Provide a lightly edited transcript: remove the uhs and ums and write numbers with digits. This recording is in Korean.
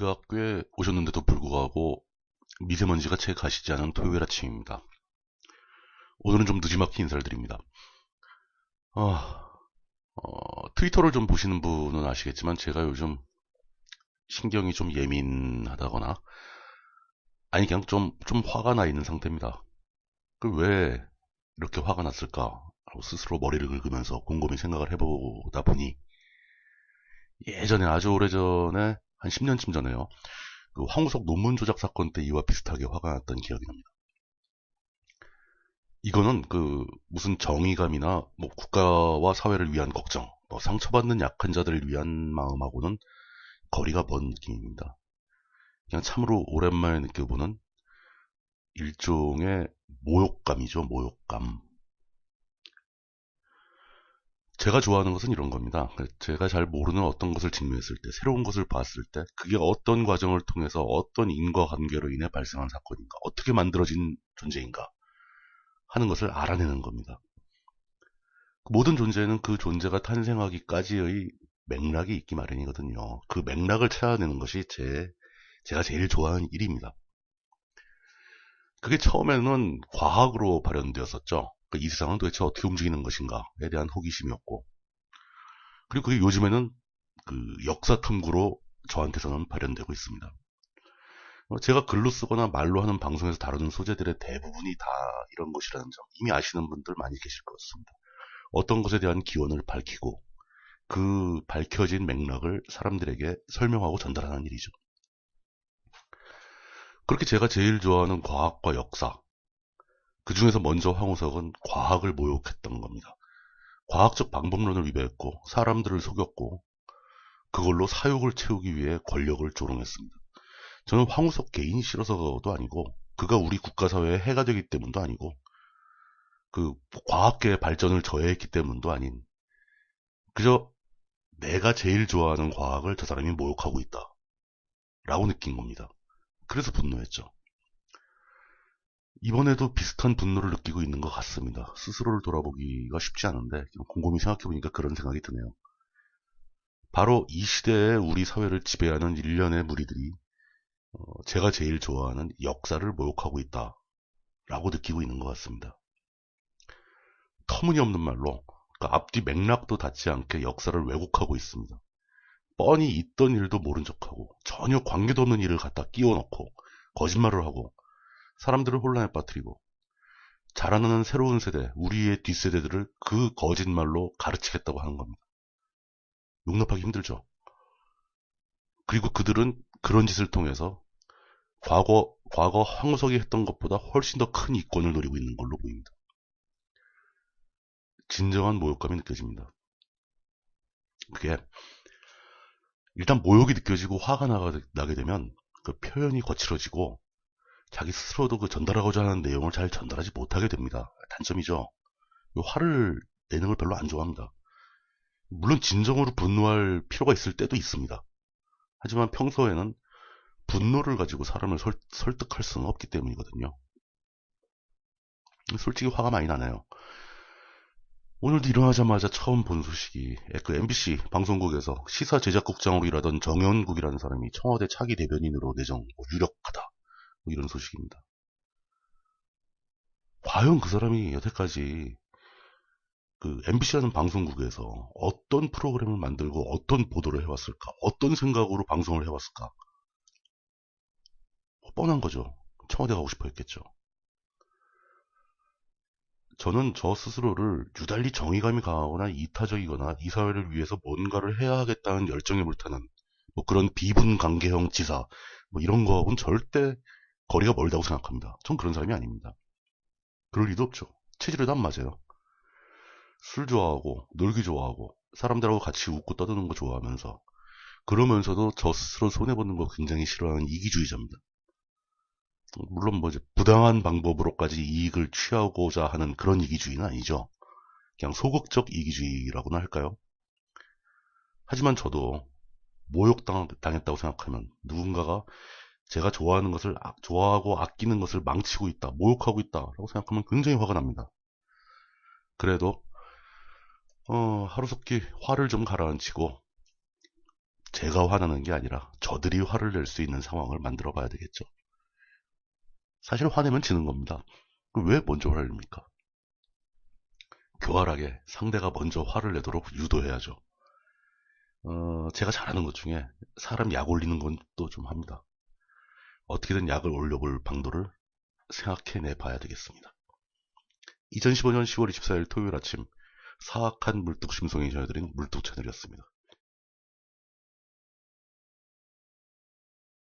비가 꽤 오셨는데도 불구하고 미세먼지가 채 가시지 않은 토요일 아침입니다. 오늘은 좀 늦지막히 인사를 드립니다. 아, 트위터를 좀 보시는 분은 아시겠지만 제가 요즘 신경이 좀 예민하다거나 아니 그냥 좀 화가 나 있는 상태입니다. 그 왜 이렇게 화가 났을까 하고 스스로 머리를 긁으면서 곰곰이 생각을 해보다 보니 예전에 아주 오래전에 한 10년쯤 전에요. 그 황우석 논문 조작 사건 때 이와 비슷하게 화가 났던 기억이 납니다. 이거는 그 무슨 정의감이나 뭐 국가와 사회를 위한 걱정, 뭐 상처받는 약한 자들을 위한 마음하고는 거리가 먼 느낌입니다. 그냥 참으로 오랜만에 느껴보는 일종의 모욕감이죠, 모욕감. 제가 좋아하는 것은 이런 겁니다. 제가 잘 모르는 어떤 것을 직면했을 때, 새로운 것을 봤을 때, 그게 어떤 과정을 통해서 어떤 인과관계로 인해 발생한 사건인가, 어떻게 만들어진 존재인가 하는 것을 알아내는 겁니다. 모든 존재는 그 존재가 탄생하기까지의 맥락이 있기 마련이거든요. 그 맥락을 찾아내는 것이 제가 제일 좋아하는 일입니다. 그게 처음에는 과학으로 발현되었었죠. 이 세상은 도대체 어떻게 움직이는 것인가에 대한 호기심이었고, 그리고 그게 요즘에는 그 역사 탐구로 저한테서는 발현되고 있습니다. 제가 글로 쓰거나 말로 하는 방송에서 다루는 소재들의 대부분이 다 이런 것이라는 점 이미 아시는 분들 많이 계실 것 같습니다. 어떤 것에 대한 기원을 밝히고 그 밝혀진 맥락을 사람들에게 설명하고 전달하는 일이죠. 그렇게 제가 제일 좋아하는 과학과 역사, 그 중에서 먼저 황우석은 과학을 모욕했던 겁니다. 과학적 방법론을 위배했고 사람들을 속였고 그걸로 사욕을 채우기 위해 권력을 조롱했습니다. 저는 황우석 개인이 싫어서도 아니고 그가 우리 국가사회에 해가 되기 때문도 아니고 그 과학계의 발전을 저해했기 때문도 아닌 그저 내가 제일 좋아하는 과학을 저 사람이 모욕하고 있다 라고 느낀 겁니다. 그래서 분노했죠. 이번에도 비슷한 분노를 느끼고 있는 것 같습니다. 스스로를 돌아보기가 쉽지 않은데 곰곰이 생각해보니까 그런 생각이 드네요. 바로 이 시대에 우리 사회를 지배하는 일련의 무리들이 제가 제일 좋아하는 역사를 모욕하고 있다라고 느끼고 있는 것 같습니다. 터무니없는 말로 그러니까 앞뒤 맥락도 닿지 않게 역사를 왜곡하고 있습니다. 뻔히 있던 일도 모른 척하고 전혀 관계도 없는 일을 갖다 끼워 넣고 거짓말을 하고 사람들을 혼란에 빠뜨리고 자라나는 새로운 세대, 우리의 뒷세대들을 그 거짓말로 가르치겠다고 하는 겁니다. 용납하기 힘들죠. 그리고 그들은 그런 짓을 통해서 과거 황우석이 했던 것보다 훨씬 더 큰 이권을 노리고 있는 걸로 보입니다. 진정한 모욕감이 느껴집니다. 그게 일단 모욕이 느껴지고 화가 나게 되면 그 표현이 거칠어지고 자기 스스로도 그 전달하고자 하는 내용을 잘 전달하지 못하게 됩니다. 단점이죠. 화를 내는 걸 별로 안 좋아합니다. 물론 진정으로 분노할 필요가 있을 때도 있습니다. 하지만 평소에는 분노를 가지고 사람을 설득할 수는 없기 때문이거든요. 솔직히 화가 많이 나네요. 오늘도 일어나자마자 처음 본 소식이 그 MBC 방송국에서 시사 제작국장으로 일하던 정연국이라는 사람이 청와대 차기 대변인으로 내정 유력하다. 뭐 이런 소식입니다. 과연 그 사람이 여태까지 그 MBC라는 방송국에서 어떤 프로그램을 만들고 어떤 보도를 해왔을까? 어떤 생각으로 방송을 해왔을까? 뻔한 거죠. 청와대 가고 싶어 했겠죠. 저는 저 스스로를 유달리 정의감이 강하거나 이타적이거나 이 사회를 위해서 뭔가를 해야 하겠다는 열정에 불타는 뭐 그런 비분관계형 지사 뭐 이런 거하고는 절대 거리가 멀다고 생각합니다. 전 그런 사람이 아닙니다. 그럴 리도 없죠. 체질에도 안 맞아요. 술 좋아하고 놀기 좋아하고 사람들하고 같이 웃고 떠드는 거 좋아하면서 그러면서도 저 스스로 손해보는 거 굉장히 싫어하는 이기주의자입니다. 물론 뭐 이제 부당한 방법으로까지 이익을 취하고자 하는 그런 이기주의는 아니죠. 그냥 소극적 이기주의라고나 할까요? 하지만 저도 모욕당했다고 생각하면 누군가가 제가 좋아하는 것을 좋아하고 아끼는 것을 망치고 있다, 모욕하고 있다라고 생각하면 굉장히 화가 납니다. 그래도 하루속히 화를 좀 가라앉히고 제가 화나는 게 아니라 저들이 화를 낼 수 있는 상황을 만들어 봐야 되겠죠. 사실 화내면 지는 겁니다. 그럼 왜 먼저 화를 냅니까? 교활하게 상대가 먼저 화를 내도록 유도해야죠. 제가 잘하는 것 중에 사람 약 올리는 건 또 좀 합니다. 어떻게든 약을 올려볼 방도를 생각해내 봐야 되겠습니다. 2015년 10월 24일 토요일 아침 사악한 물뚝심송이 전해드린 물뚝 채널이었습니다.